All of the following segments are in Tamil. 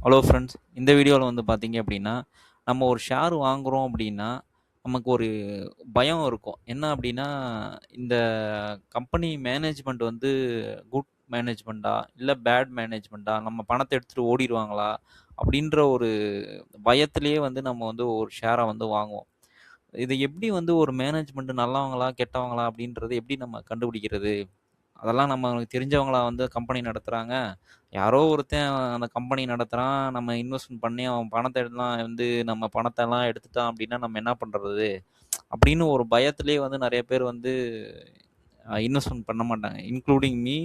Hello friends. இந்த வீடியோவில் வந்து பார்த்தீங்க அப்படின்னா, நம்ம ஒரு ஷேர் வாங்குறோம் அப்படின்னா, நமக்கு ஒரு பயம் இருக்கும். என்ன அப்படின்னா, இந்த கம்பெனி மேனேஜ்மெண்ட் வந்து குட் மேனேஜ்மெண்ட்டா? இல்ல பேட் மேனேஜ்மெண்ட்டா? நம்ம பணத்த எடுத்துட்டு ஓடிருவாங்களா? அப்படின்ற ஒரு பயத்திலேயே வந்து நம்ம வந்து ஒரு ஷேர வந்து வாங்குவோம். இத எப்படி வந்து ஒரு மேனேஜ்மெண்ட் நல்லவங்களா? கெட்டவங்களா? அப்படின்றத எப்படி நம்ம கண்டுபிடிக்கிறது? அதெல்லாம் நம்மளுக்கு தெரிஞ்சவங்களா வந்து கம்பெனி நடத்துறாங்க. யாரோ ஒருத்தன் அந்த கம்பெனி நடத்துறான். நம்ம இன்வெஸ்ட்மென்ட் பண்ணி அவன் பணத்த எல்லாம் வந்து நம்ம பணத்தெல்லாம் எடுத்துட்டான் அப்டின்னா, நம்ம என்ன பண்றது? அப்படின்னு ஒரு பயத்திலேயே வந்து நெறைய பேர் வந்து இன்வெஸ்ட்மென்ட் பண்ண மாட்டாங்க. Including me.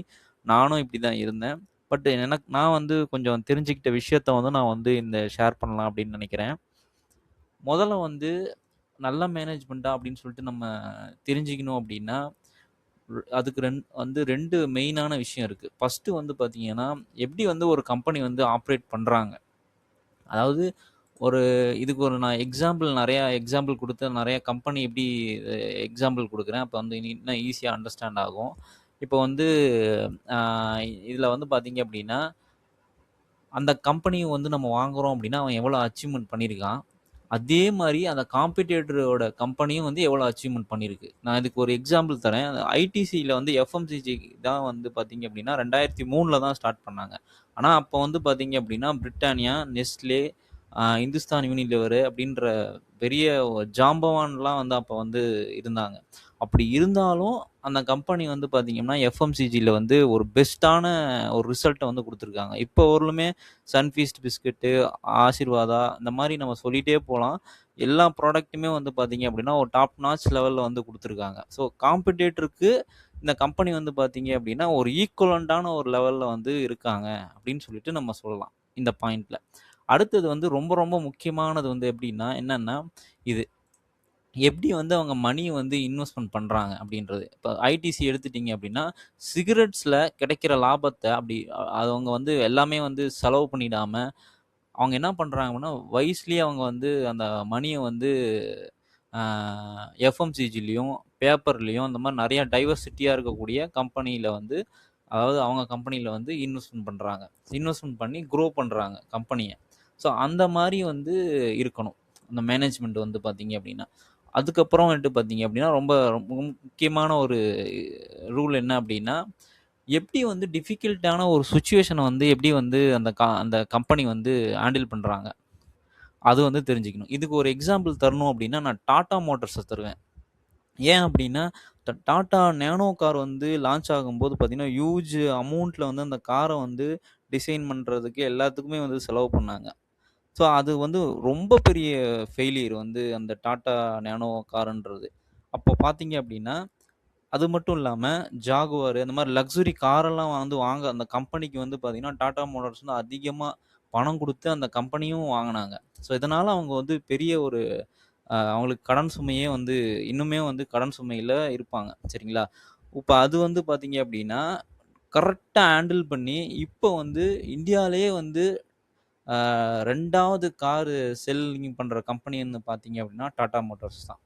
நானும் இப்படி தான் இருந்தேன். பட் நான் வந்து கொஞ்சம் தெரிஞ்சுக்கிட்ட விஷயத்த வந்து நான் வந்து இந்த ஷேர் பண்ணலாம் அப்படின்னு நெனைக்கிறேன். மொதல்ல வந்து நல்ல மேனேஜ்மென்ட்டா அப்படின்னு சொல்லிட்டு நம்ம தெரிஞ்சுக்கணும் அப்படின்னா, அதுக்கு 2 மெயினான விஷயம் இருக்கு. ஃபர்ஸ்ட்டு வந்து பார்த்தீங்கன்னா, எப்படி வந்து ஒரு கம்பெனி வந்து ஆப்பரேட் பண்றாங்க. அதாவது ஒரு இதுக்கு ஒரு நான் நெறையா எக்ஸாம்பிள் குடுத்து நெறைய கம்பெனி எப்படி எக்ஸாம்பிள் குடுக்குறேன். அப்ப வந்து இன்னும் ஈஸியா அண்டர்ஸ்டாண்ட் ஆகும். இப்போ வந்து அ இதுல வந்து பார்த்தீங்க அப்படின்னா, அந்த கம்பெனி வந்து நம்ம வாங்குறோம் அப்படின்னா, அவன் எவ்வளோ அச்சீவ்மென்ட் பண்ணியிருக்கான். அதே மாரி அந்த காம்படிட்டரோட கம்பெனியும் வந்து எவ்வளோ அச்சீவ்மென்ட் பண்ணியிருக்கு. நான் இதுக்கு ஒரு எக்ஸாம்பிள் தரேன். ஐடிசில வந்து எஃப்எம்சிஜி தான் வந்து பார்த்தீங்க அப்படின்னா, 2003ல தான் ஸ்டார்ட் பண்ணாங்க. ஆனா, அப்போ வந்து பார்த்தீங்க அப்படின்னா, பிரிட்டானியா, நெஸ்ட்லே, இந்துஸ்தான் யூனிலிவர் அப்படின்ற பெரிய ஜாம்பவான்லாம் வந்து அப்போ வந்து இருந்தாங்க. அப்படி இருந்தாலும் அந்த கம்பெனி வந்து பார்த்தீங்கன்னா, எஃப்எம்சிஜில வந்து ஒரு பெஸ்ட்டான ஒரு ரிசல்ட்ட வந்து குடுத்துருக்காங்க. இப்போ வரலுமே சன்ஃபீஸ்ட் பிஸ்கட்டு, ஆசீர்வாதா இந்த மாரி நம்ம சொல்லிட்டே போலாம். எல்லா ப்ராடக்ட்டுமே வந்து பார்த்தீங்க அப்படின்னா, ஒரு டாப் நாட்ச் லெவல்ல வந்து குடுத்துருக்காங்க. ஸோ காம்படிட்டருக்கு இந்த கம்பெனி வந்து பார்த்தீங்க அப்படின்னா, ஒரு ஈக்குவலன்ட்டான ஒரு லெவல்ல வந்து இருக்காங்க அப்படின்னு சொல்லிட்டு நம்ம சொல்லலாம். இந்த பாயிண்ட்ல. அடுத்தது வந்து ரொம்ப ரொம்ப முக்கியமானது வந்து எப்படின்னா, என்னன்னா இது. எப்படி வந்து அவங்க மணிய வந்து இன்வெஸ்ட்மென்ட் பண்றாங்க அப்படின்றது. இப்ப ஐடிசி எடுத்துட்டீங்க அப்படின்னா, சிகரெட்ஸ்ல கிடைக்கிற லாபத்த அப்படி அவங்க வந்து எல்லாமே வந்து செலவு பண்ணிடாம, அவங்க என்ன பண்றாங்க அப்படின்னா, வைஸ்லி அவங்க வந்து அந்த மணிய வந்து அ எஃப்எம்சிஜிலயும், பேப்பர்லயும் இந்த மாரி நெறைய டைவர்சிட்டியா இருக்கக்கூடிய கம்பெனியில வந்து அதாவது அவங்க கம்பெனியில வந்து இன்வெஸ்ட்மென்ட் பண்றாங்க. இன்வெஸ்ட்மென்ட் பண்ணி குரோ பண்றாங்க கம்பெனிய. ஸோ அந்த மாரி வந்து இருக்கணும். அந்த மேனேஜ்மென்ட் வந்து பார்த்தீங்க அப்படின்னா. அதுக்கப்புறமேட்டு பார்த்தீங்க அப்படின்னா, ரொம்ப ரொம்ப முக்கியமான ஒரு ரூல் என்ன அப்படின்னா, எப்படி வந்து டிஃபிகல்ட்டான ஒரு சிச்சுவேஷன வந்து எப்படி வந்து அந்த கம்பெனி வந்து ஹேண்டில் பண்றாங்க. அது வந்து தெரிஞ்சுக்கணும். இதுக்கு ஒரு எக்ஸாம்பிள் தரணும் அப்படின்னா, நான் டாடா மோட்டார்ஸ தருவேன். ஏன் அப்படின்னா, டாடா நேனோ கார் வந்து லான்ச் ஆகும்போது பார்த்தீங்கன்னா, ஹியூஜ் அமௌண்ட்ல வந்து அந்த கார வந்து டிசைன் பண்றதுக்கு எல்லாத்துக்குமே வந்து செலவு பண்ணாங்க. ஸோ, அது வந்து ரொம்ப பெரிய ஃபெயிலியர் வந்து அந்த டாடா நேனோ காருன்றது. அப்போ பார்த்தீங்க அப்படின்னா, அது மட்டும் இல்லாம ஜாகுவார் அந்த மாரி லக்ஸுரி காரெல்லாம் வந்து வாங்க அந்த கம்பெனிக்கு வந்து பார்த்தீங்கன்னா, டாடா மோட்டார்ஸ் வந்து அதிகமா பணம் குடுத்து அந்த கம்பெனியும் வாங்குனாங்க. ஸோ, இதனால அவங்க வந்து பெரிய ஒரு அவங்களுக்கு கடன் சுமையே வந்து இன்னுமே வந்து கடன் சுமையில இருப்பாங்க. சரிங்களா? இப்ப அது வந்து பார்த்தீங்க அப்படின்னா, கரெக்ட்டா ஹேண்டில் பண்ணி, இப்போ வந்து இந்தியாலயே வந்து 2வது காரு செல்லிங் பண்ற கம்பெனின்னு பார்த்தீங்க அப்படின்னா, டாடா மோட்டார்ஸ் தான்.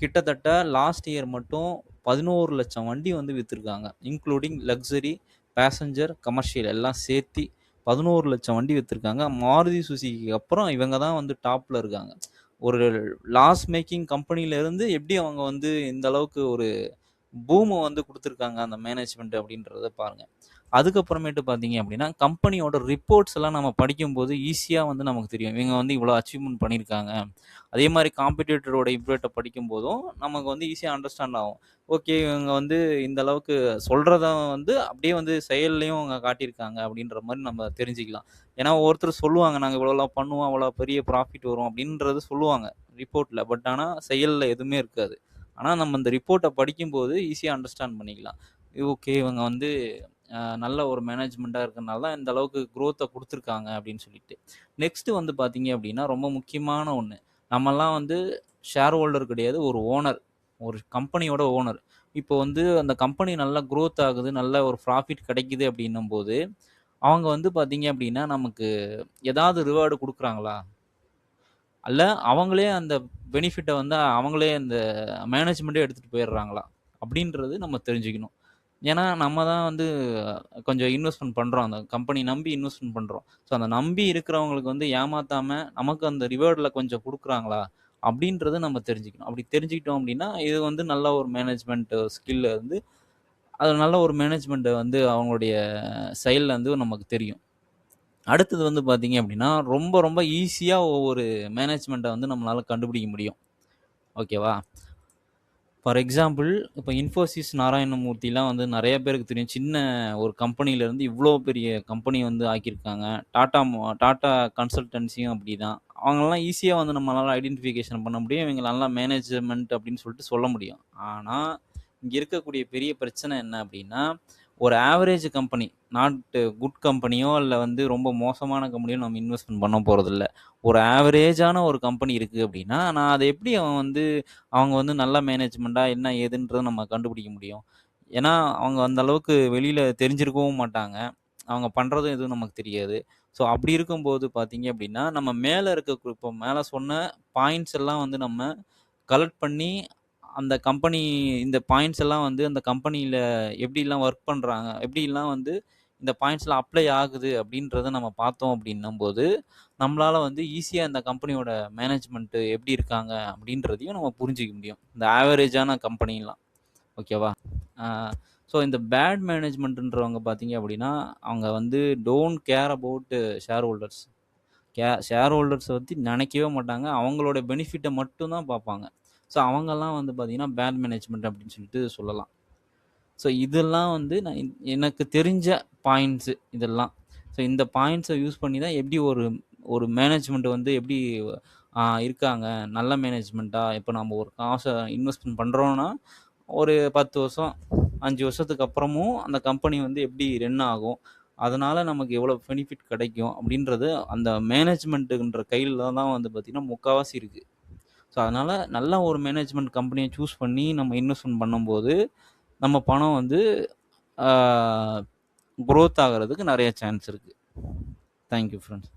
கிட்டத்தட்ட லாஸ்ட் இயர் மட்டும் 11,00,000 வண்டி வந்து வித்துருக்காங்க. இன்க்ளூடிங் லக்ஸரி, பேசஞ்சர், கமர்ஷியல் எல்லாம் சேர்த்தி 11,00,000 வண்டி வித்துருக்காங்க. மாருதி சுசுகிக்கு அப்புறம் இவங்க தான் வந்து டாப்ல இருக்காங்க. ஒரு லாஸ் மேக்கிங் கம்பெனில இருந்து எப்படி அவங்க வந்து இந்த அளவுக்கு ஒரு பூம வந்து குடுத்துருக்காங்க அந்த மேனேஜ்மெண்ட் அப்படின்றத பாருங்க. அதுக்கப்புறமேட்டு பார்த்தீங்க அப்படின்னா, கம்பெனியோட ரிப்போர்ட்ஸ் எல்லாம் நம்ம படிக்கும்போது ஈஸியா வந்து நமக்கு தெரியும். இவங்க வந்து இவ்வளோ அச்சீவ்மென்ட் பண்ணியிருக்காங்க. அதே மாரி காம்படிட்டரோட இப்டேட்ட படிக்கும்போதும் நமக்கு வந்து ஈஸியா அண்டர்ஸ்டாண்ட் ஆகும். ஓகே இவங்க வந்து இந்த அளவுக்கு சொல்றத வந்து அப்படியே வந்து செயல்லயும் அவங்க காட்டியிருக்காங்க அப்படின்ற மாரி நம்ம தெரிஞ்சுக்கலாம். ஏன்னா ஒவ்வொருத்தர் சொல்லுவாங்க, நாங்க இவ்வளோலாம் பண்ணுவோம், அவ்வளோ பெரிய ப்ராஃபிட் வரும் அப்படின்றது சொல்லுவாங்க ரிப்போர்ட்ல. பட் ஆனா செயல்ல எதுவுமே இருக்காது. ஆனா நம்ம இந்த ரிப்போர்ட்ட படிக்கும்போது ஈஸியா அண்டர்ஸ்டாண்ட் பண்ணிக்கலாம். ஓகே இவங்க வந்து நல்ல ஒரு மேனேஜ்மெண்ட்டா இருக்கனால தான் இந்த அளவுக்கு குரோத்த குடுத்துருக்காங்க அப்படின்னு சொல்லிட்டு. நெக்ஸ்ட் வந்து பார்த்தீங்க அப்படின்னா, ரொம்ப முக்கியமான ஒண்ணு. நம்மலாம் வந்து ஷேர் ஹோல்டர் கிடையாது. ஒரு ஓனர். ஒரு கம்பெனியோட ஓனர். இப்போ வந்து அந்த கம்பெனி நல்லா குரோத் ஆகுது. நல்ல ஒரு ப்ராஃபிட் கிடைக்குது அப்படின்னும்போது, அவங்க வந்து பார்த்தீங்க அப்படின்னா, நமக்கு ஏதாவது ரிவார்டு குடுக்குறாங்களா? அல்ல அவங்களே அந்த பெனிஃபிட்ட வந்து அவங்களே அந்த மேனேஜ்மெண்ட்டே எடுத்துட்டு போயிடுறாங்களா? அப்படின்றது நம்ம தெரிஞ்சுக்கணும். ஏன்னா, நம்ம தான் வந்து கொஞ்சம் இன்வெஸ்ட்மென்ட் பண்றோம். அந்த கம்பெனி நம்பி இன்வெஸ்ட்மென்ட் பண்றோம். ஸோ, அந்த நம்பி இருக்கிறவங்களுக்கு வந்து ஏமாத்தாம, நமக்கு அந்த ரிவார்ட்ல கொஞ்சம் குடுக்குறாங்களா? அப்படின்றத நம்ம தெரிஞ்சுக்கணும். அப்படி தெரிஞ்சுக்கிட்டோம் அப்படின்னா, இது வந்து நல்ல ஒரு மேனேஜ்மென்ட் ஸ்கில் வந்து அது நல்ல ஒரு மேனேஜ்மென்ட் வந்து அவங்களுடைய செயல்ல வந்து நமக்கு தெரியும். அடுத்தது வந்து பார்த்தீங்க அப்படின்னா, ரொம்ப ரொம்ப ஈஸியா ஒவ்வொரு மேனேஜ்மென்ட்ட வந்து நம்மளால கண்டுபிடிக்க முடியும். ஓகேவா? ஃபார் எக்ஸாம்பிள், இப்ப இன்ஃபோசிஸ் நாராயணமூர்த்திலாம் வந்து நெறைய பேருக்கு தெரியும். சின்ன ஒரு கம்பெனிலேருந்து இவ்ளோ பெரிய கம்பெனி வந்து ஆக்கியிருக்காங்க. டாடா கன்சல்டன்சியும் அப்படிதான். அவங்கலாம் ஈஸியா வந்து நம்மளால ஐடென்டிஃபிகேஷன் பண்ண முடியும். இவங்க நல்லா மேனேஜ்மென்ட் அப்படின்னு சொல்லிட்டு சொல்ல முடியும். ஆனா, இங்க இருக்கக்கூடிய பெரிய பிரச்சனை என்ன அப்படின்னா, ஒரு ஆவரேஜ் கம்பெனி, நாட் குட் கம்பெனியோ இல்ல வந்து ரொம்ப மோசமான கம்பெனியோ நம்ம இன்வெஸ்ட்மென்ட் பண்ண போறதில்ல. ஒரு ஆவரேஜான ஒரு கம்பெனி இருக்கு அப்படின்னா, நான் அத எப்படி அவன் வந்து அவங்க வந்து நல்ல மேனேஜ்மெண்ட்டா என்ன ஏதுன்றத நம்ம கண்டுபிடிக்க முடியும். ஏன்னா, அவங்க அந்த அளவுக்கு வெளியில தெரிஞ்சிருக்கவும் மாட்டாங்க. அவங்க பண்றதும் எதுவும் நமக்கு தெரியாது. ஸோ, அப்படி இருக்கும்போது பார்த்தீங்க அப்படின்னா, நம்ம மேல இருக்க இப்போ மேல சொன்ன பாயிண்ட்ஸ் எல்லாம் வந்து நம்ம கலெக்ட் பண்ணி, அந்த கம்பெனி இந்த பாயிண்ட்ஸ் எல்லாம் வந்து அந்த கம்பெனியில எப்படிலாம் ஒர்க் பண்றாங்க, எப்படிலாம் வந்து இந்த பாயிண்ட்ஸ்லாம் அப்ளை ஆகுது அப்படின்றத நம்ம பார்த்தோம் அப்படின்னும்போது, நம்மளால வந்து ஈஸியா இந்த கம்பெனியோட மேனேஜ்மென்ட் எப்படி இருக்காங்க அப்படின்றதையும் நம்ம புரிஞ்சுக்க முடியும். இந்த ஆவரேஜான கம்பெனிலாம். ஓகேவா? ஆ ஸோ இந்த பேட் மேனேஜ்மென்ட்ன்றவங்க பார்த்தீங்க அப்படின்னா, அவங்க வந்து don't care about share holders. Share ஹோல்டர்ஸ பத்தி நெனைக்கவே மாட்டாங்க. அவங்களோட பெனிஃபிட்ட மட்டும் தான் பார்ப்பாங்க. ஸோ அவங்கலாம் வந்து பார்த்தீங்கன்னா, பேட் மேனேஜ்மென்ட் அப்படின்னு சொல்லிட்டு சொல்லலாம். ஸோ இதெல்லாம் வந்து நான் எனக்கு தெரிஞ்ச பாயிண்ட்ஸு இதெல்லாம். ஸோ இந்த பாயிண்ட்ஸ யூஸ் பண்ணி தான் எப்படி ஒரு ஒரு மேனேஜ்மெண்ட் வந்து எப்படி இருக்காங்க. நல்ல மேனேஜ்மெண்ட்டா இப்ப நம்ம ஒரு காச இன்வெஸ்ட்மென்ட் பண்றோம்னா, ஒரு 10 வருஷம், 5 வருஷத்துக்கு அப்புறமும் அந்த கம்பெனி வந்து எப்படி ரன் ஆகும். அதனால நமக்கு எவ்வளோ பெனிஃபிட் கிடைக்கும் அப்படின்றது அந்த மேனேஜ்மெண்ட்டுன்ற கையில தான் வந்து பார்த்தீங்கன்னா, முக்காவாசி இருக்கு. ஸோ அதனால நல்ல ஒரு மேனேஜ்மெண்ட் கம்பெனிய சூஸ் பண்ணி நம்ம இன்வெஸ்ட்மென்ட் பண்ணும்போது, நம்ம பணம் வந்து ஆ குரோத் ஆகுறதுக்கு நெறைய சான்ஸ் இருக்கு. Thank you friends.